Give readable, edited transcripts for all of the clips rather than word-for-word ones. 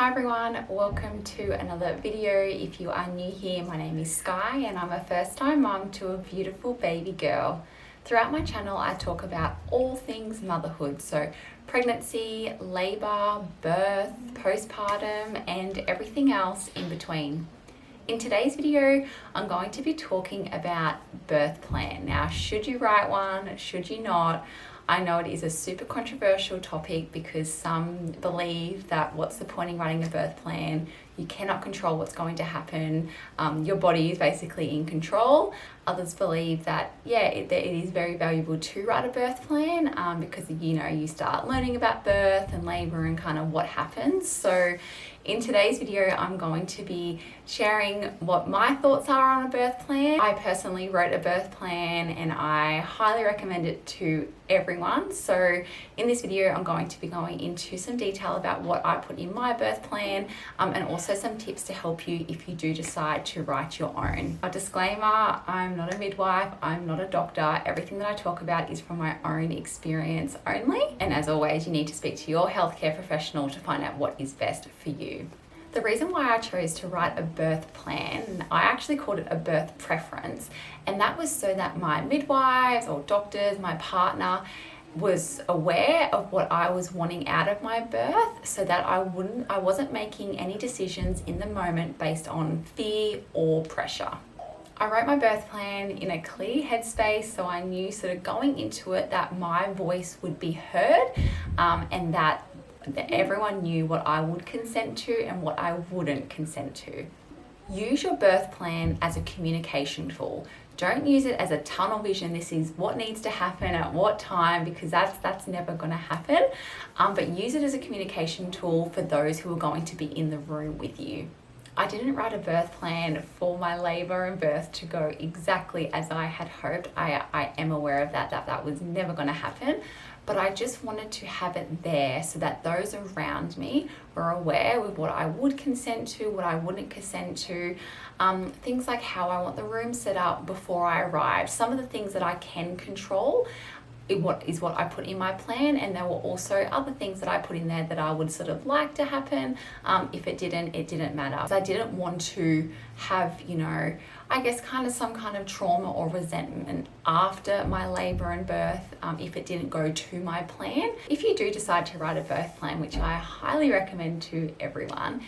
Hi everyone, welcome to another video. If you are new here, my name is Skye and I'm a first-time mum to a beautiful baby girl. Throughout my channel, I talk about all things motherhood, so pregnancy, labour, birth, postpartum, and everything else in between. In today's video, I'm going to be talking about birth plan. Now, should you write one? Should you not? I know it is a super controversial topic because some believe that what's the point in writing a birth plan? You cannot control what's going to happen. Your body is basically in control. Others believe that, it is very valuable to write a birth plan because, you start learning about birth and labour and kind of what happens. So in today's video, I'm going to be sharing what my thoughts are on a birth plan. I personally wrote a birth plan and I highly recommend it to everyone. So in this video, I'm going to be going into some detail about what I put in my birth plan and also some tips to help you if you do decide to write your own. A disclaimer, I'm not a midwife, I'm not a doctor. Everything that I talk about is from my own experience only. And as always, you need to speak to your healthcare professional to find out what is best for you. The reason why I chose to write a birth plan, I actually called it a birth preference, and that was so that my midwives or doctors, my partner, was aware of what I was wanting out of my birth so that I wasn't making any decisions in the moment based on fear or pressure. I wrote my birth plan in a clear headspace, so I knew sort of going into it that my voice would be heard and that everyone knew what I would consent to and what I wouldn't consent to. Use your birth plan as a communication tool. Don't use it as a tunnel vision. This is what needs to happen at what time, because that's never going to happen. But use it as a communication tool for those who are going to be in the room with you. I didn't write a birth plan for my labour and birth to go exactly as I had hoped. I am aware of that was never going to happen. But I just wanted to have it there so that those around me were aware of what I would consent to, what I wouldn't consent to, things like how I want the room set up before I arrive. Some of the things that I can control is what I put in my plan, and there were also other things that I put in there that I would sort of like to happen. If it didn't matter. So I didn't want to have, I guess some kind of trauma or resentment after my labour and birth if it didn't go to my plan. If you do decide to write a birth plan, which I highly recommend to everyone,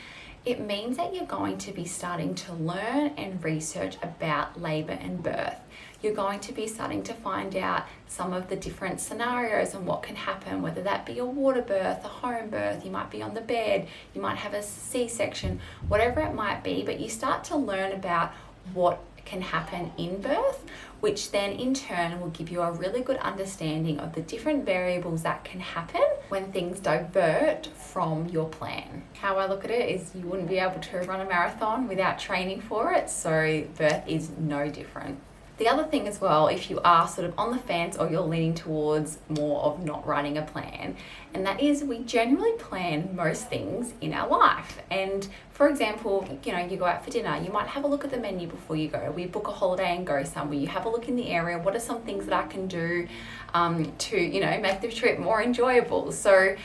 it means that you're going to be starting to learn and research about labour and birth. You're going to be starting to find out some of the different scenarios and what can happen, whether that be a water birth, a home birth, you might be on the bed, you might have a C-section, whatever it might be, but you start to learn about what can happen in birth, which then in turn will give you a really good understanding of the different variables that can happen when things divert from your plan. How I look at it is you wouldn't be able to run a marathon without training for it, so birth is no different. The other thing as well, if you are sort of on the fence or you're leaning towards more of not writing a plan, and that is we generally plan most things in our life. And for example, you go out for dinner, you might have a look at the menu before you go. We book a holiday and go somewhere. You have a look in the area. What are some things that I can do to, make the trip more enjoyable? So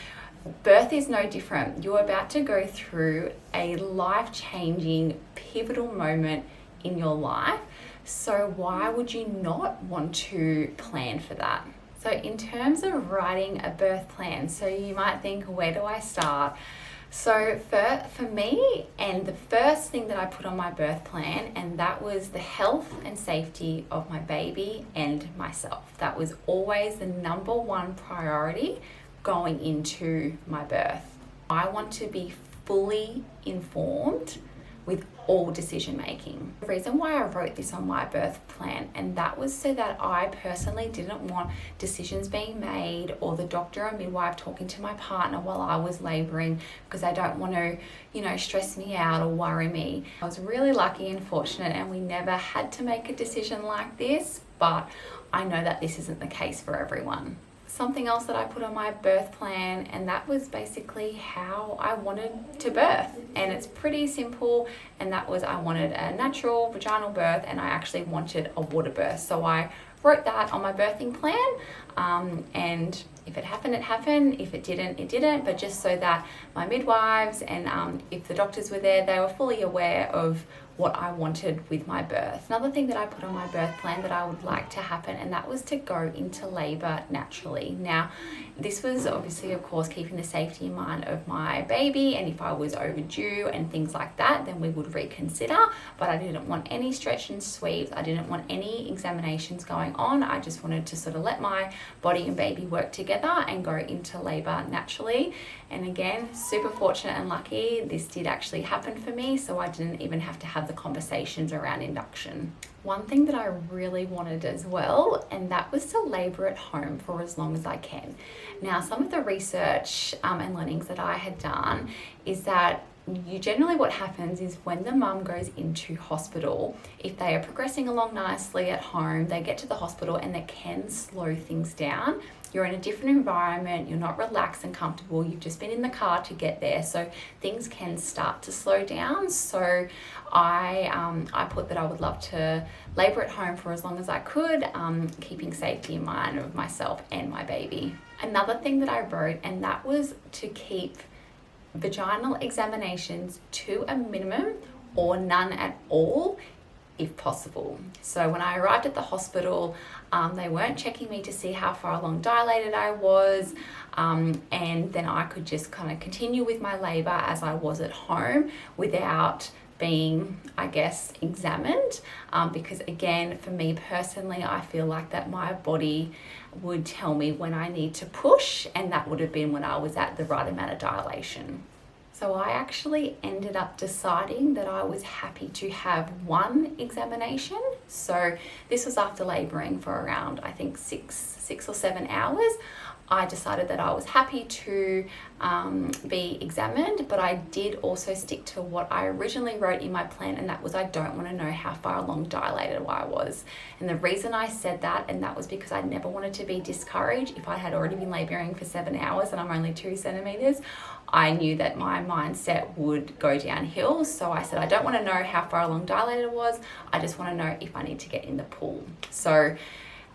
birth is no different. You're about to go through a life-changing, pivotal moment in your life. So why would you not want to plan for that? So in terms of writing a birth plan, so you might think, where do I start? So for me, and the first thing that I put on my birth plan, and that was the health and safety of my baby and myself. That was always the number one priority going into my birth. I want to be fully informed with all decision making. The reason why I wrote this on my birth plan, and that was so that I personally didn't want decisions being made or the doctor or midwife talking to my partner while I was labouring, because I don't want to, stress me out or worry me. I was really lucky and fortunate and we never had to make a decision like this, but I know that this isn't the case for everyone. Something else that I put on my birth plan, and that was basically how I wanted to birth. And it's pretty simple, and that was I wanted a natural vaginal birth and I actually wanted a water birth. So I wrote that on my birthing plan and If it happened, it happened. If it didn't, it didn't. But just so that my midwives and if the doctors were there, they were fully aware of what I wanted with my birth. Another thing that I put on my birth plan that I would like to happen, and that was to go into labor naturally. Now, this was obviously, of course, keeping the safety in mind of my baby, and if I was overdue and things like that, then we would reconsider. But I didn't want any stretch and sweeps. I didn't want any examinations going on. I just wanted to sort of let my body and baby work together and go into labor naturally. And again, super fortunate and lucky, this did actually happen for me, so I didn't even have to have the conversations around induction. One thing that I really wanted as well, and that was to labor at home for as long as I can. Now, some of the research and learnings that I had done is that generally what happens is when the mum goes into hospital, if they are progressing along nicely at home, they get to the hospital and they can slow things down. You're in a different environment, you're not relaxed and comfortable, you've just been in the car to get there, so things can start to slow down. So I put that I would love to labor at home for as long as I could, keeping safety in mind of myself and my baby. Another thing that I wrote, and that was to keep vaginal examinations to a minimum or none at all if possible. So when I arrived at the hospital, they weren't checking me to see how far along dilated I was, and then I could just kind of continue with my labor as I was at home without being, I guess, examined, because again, for me personally, I feel like that my body would tell me when I need to push, and that would have been when I was at the right amount of dilation. So I actually ended up deciding that I was happy to have one examination. So this was after laboring for around, I think, six or 7 hours. I decided that I was happy to be examined, but I did also stick to what I originally wrote in my plan, and that was I don't want to know how far along dilated I was. And the reason I said that, and that was because I never wanted to be discouraged. If I had already been laboring for 7 hours and I'm only 2 centimeters, I knew that my mindset would go downhill. So I said, I don't want to know how far along dilated it was. I just want to know if I need to get in the pool. So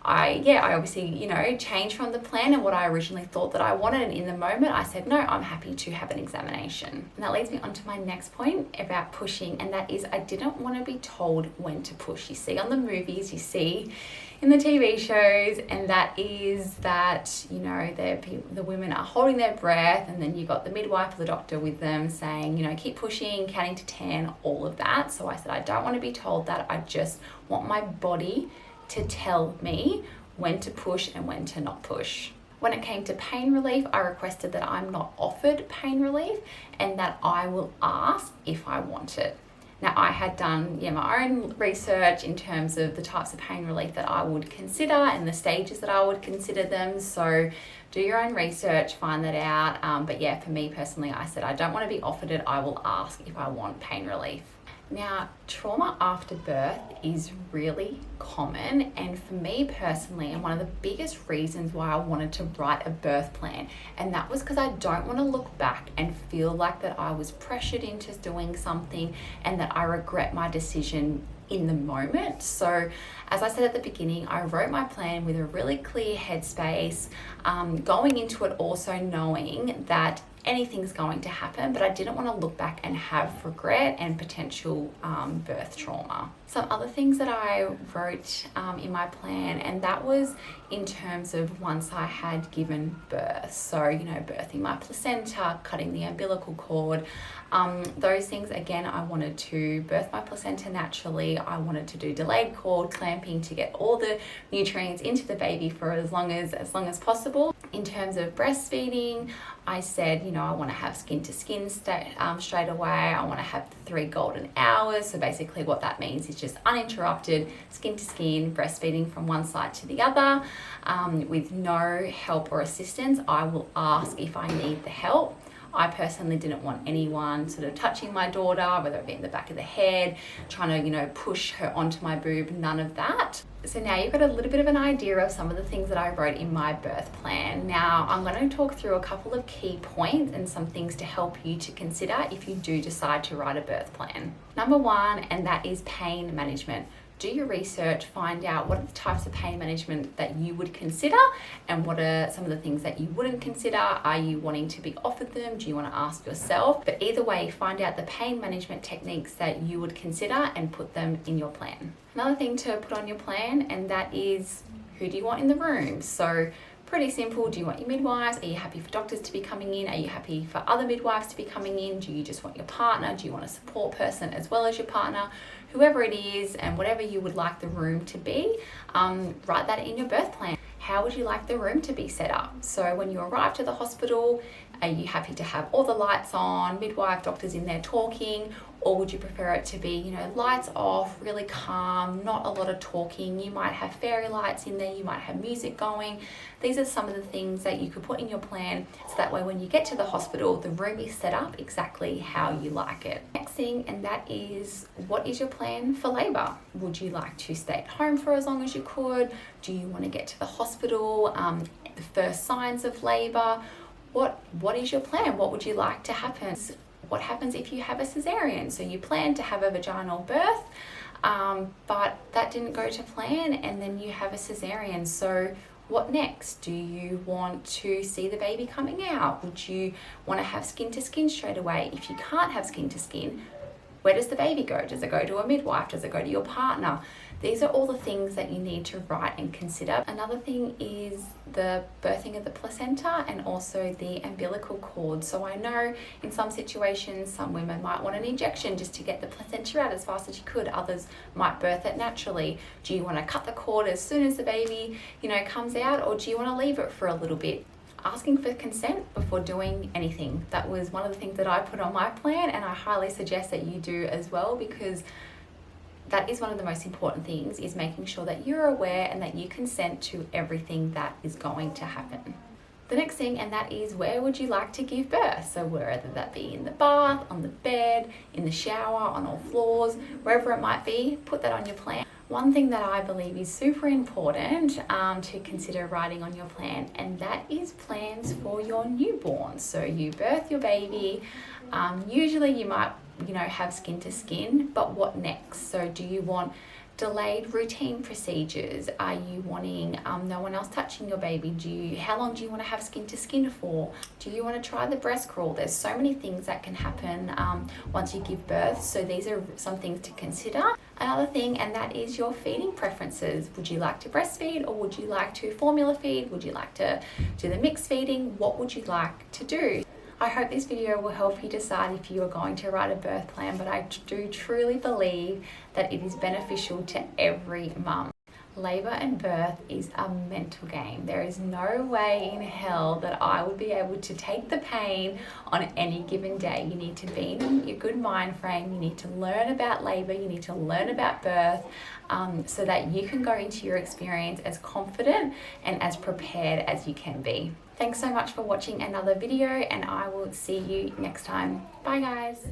I obviously, changed from the plan and what I originally thought that I wanted. And in the moment I said, no, I'm happy to have an examination. And that leads me on to my next point about pushing. And that is, I didn't want to be told when to push. You see on the movies, you see in the TV shows, and that is that, the women are holding their breath, and then you got the midwife or the doctor with them saying, keep pushing, counting to 10, all of that. So I said, I don't want to be told that. I just want my body to tell me when to push and when to not push. When it came to pain relief, I requested that I'm not offered pain relief and that I will ask if I want it. Now, I had done my own research in terms of the types of pain relief that I would consider and the stages that I would consider them. So do your own research, find that out. But yeah, for me personally, I said I don't want to be offered it. I will ask if I want pain relief. Now, trauma after birth is really common, and for me personally, and one of the biggest reasons why I wanted to write a birth plan, and that was because I don't want to look back and feel like that I was pressured into doing something and that I regret my decision in the moment. So as I said at the beginning, I wrote my plan with a really clear headspace, going into it also knowing that anything's going to happen, but I didn't want to look back and have regret and potential birth trauma. Some other things that I wrote in my plan, and that was in terms of once I had given birth. So, birthing my placenta, cutting the umbilical cord, those things, again, I wanted to birth my placenta naturally. I wanted to do delayed cord clamping to get all the nutrients into the baby for as long as possible. In terms of breastfeeding, I said, I want to have skin to skin straight away. I want to have the 3 golden hours. So basically what that means is just uninterrupted skin to skin breastfeeding from one side to the other, with no help or assistance. I will ask if I need the help. I personally didn't want anyone sort of touching my daughter, whether it be in the back of the head, trying to, push her onto my boob, none of that. So now you've got a little bit of an idea of some of the things that I wrote in my birth plan. Now I'm going to talk through a couple of key points and some things to help you to consider if you do decide to write a birth plan. Number 1, and that is pain management. do your research, find out what are the types of pain management that you would consider and what are some of the things that you wouldn't consider. Are you wanting to be offered them? Do you want to ask yourself? But either way, find out the pain management techniques that you would consider and put them in your plan. Another thing to put on your plan, and that is, who do you want in the room? So pretty simple. Do you want your midwives? Are you happy for doctors to be coming in? Are you happy for other midwives to be coming in? Do you just want your partner? Do you want a support person as well as your partner? Whoever it is, and whatever you would like the room to be, write that in your birth plan. How would you like the room to be set up? So when you arrive to the hospital, are you happy to have all the lights on, midwife, doctors in there talking, or would you prefer it to be, lights off, really calm, not a lot of talking? You might have fairy lights in there, you might have music going. These are some of the things that you could put in your plan, so that way when you get to the hospital, the room is set up exactly how you like it. Next thing, and that is, what is your plan for labor? Would you like to stay at home for as long as you could? Do you want to get to the hospital, the first signs of labor? What is your plan? What would you like to happen? What happens if you have a cesarean? So you plan to have a vaginal birth, but that didn't go to plan, and then you have a cesarean. So what next? Do you want to see the baby coming out? Would you want to have skin to skin straight away? If you can't have skin to skin, where does the baby go? Does it go to a midwife? Does it go to your partner? These are all the things that you need to write and consider. Another thing is the birthing of the placenta and also the umbilical cord. So I know in some situations, some women might want an injection just to get the placenta out as fast as you could. Others might birth it naturally. Do you want to cut the cord as soon as the baby, comes out, or do you want to leave it for a little bit? Asking for consent before doing anything. That was one of the things that I put on my plan, and I highly suggest that you do as well, because that is one of the most important things, is making sure that you're aware and that you consent to everything that is going to happen. The next thing, and that is, where would you like to give birth? So whether that be in the bath, on the bed, in the shower, on all floors, wherever it might be, put that on your plan. One thing that I believe is super important to consider writing on your plan, and that is plans for your newborn. So you birth your baby, usually you might have skin to skin, but what next? So do you want delayed routine procedures? Are you wanting no one else touching your baby? How long do you want to have skin to skin for? Do you want to try the breast crawl? There's so many things that can happen once you give birth, so these are some things to consider. Another thing, and that is your feeding preferences. Would you like to breastfeed, or would you like to formula feed? Would you like to do the mixed feeding? What would you like to do? I hope this video will help you decide if you are going to write a birth plan, but I do truly believe that it is beneficial to every mum. Labor and birth is a mental game. There is no way in hell that I would be able to take the pain on any given day. You need to be in your good mind frame. You need to learn about labor. You need to learn about birth, so that you can go into your experience as confident and as prepared as you can be. Thanks so much for watching another video, and I will see you next time. Bye guys.